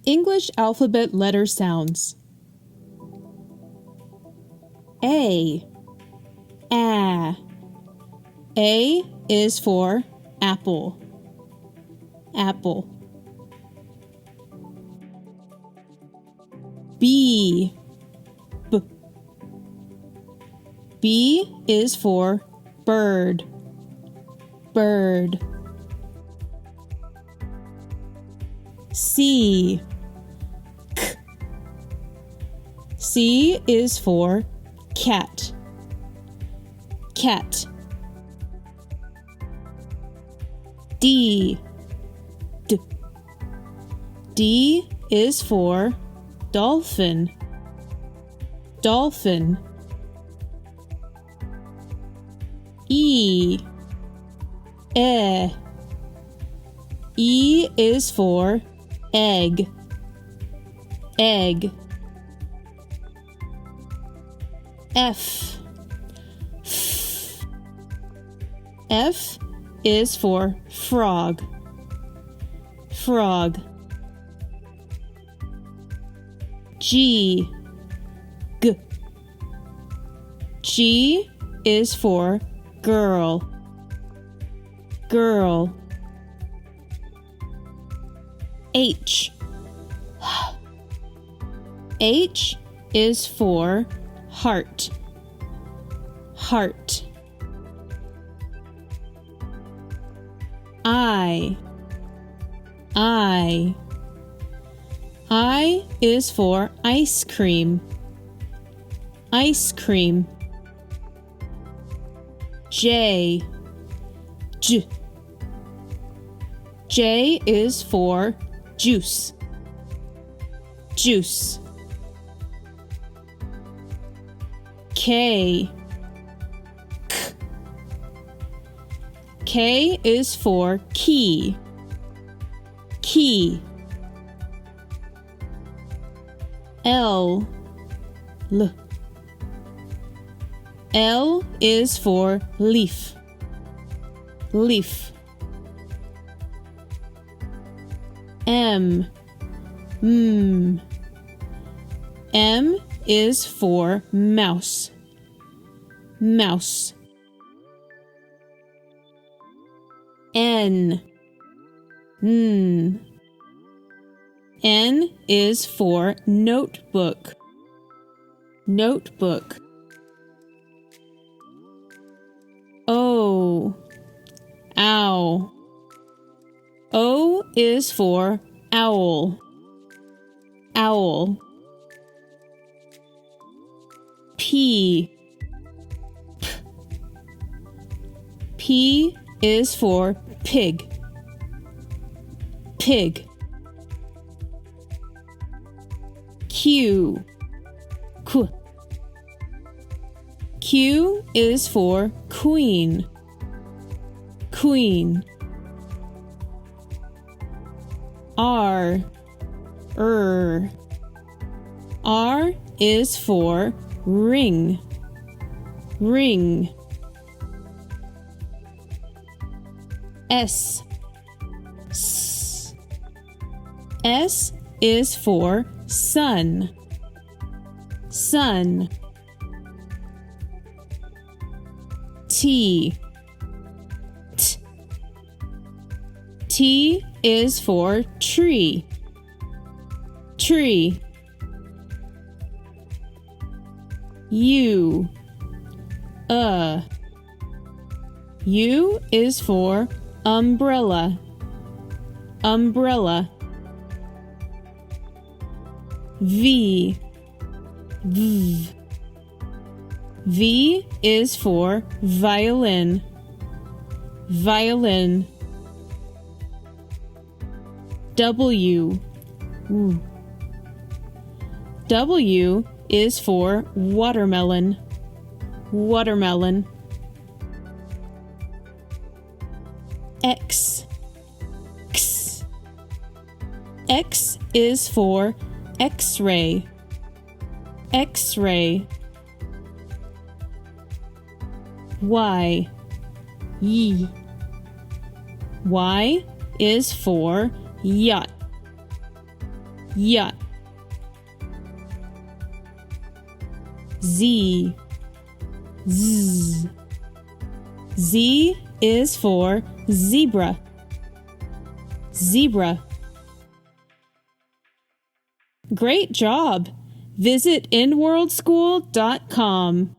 English alphabet letter sounds. A. A is for apple. Apple. B. B is for bird. Bird. C. C is for cat. Cat. D. D is for dolphin. Dolphin. E. E is for egg. Egg. F. F is for frog. Frog. G. G is for girl. Girl. H. H is for heart. Heart. I. I is for ice cream. Ice cream. J. J is for juice. Juice. K. K is for key. Key. L. L is for leaf. Leaf. M. M is for mouse. Mouse. N. N is for notebook. Notebook. O. Ow. O is for owl. Owl. P. P is for pig. Pig. Q. Q is for queen. Queen. R. R is for ring. Ring. S. S is for sun. Sun. T. T is for tree. Tree. U. U is for umbrella. Umbrella. V. V is for violin. Violin. W. W is for watermelon. Watermelon. X. X is for X-ray. X-ray. Y. Y is for yacht. yacht. Z. Z. Z is for zebra. Zebra. Great job! Visit inworldschool.com.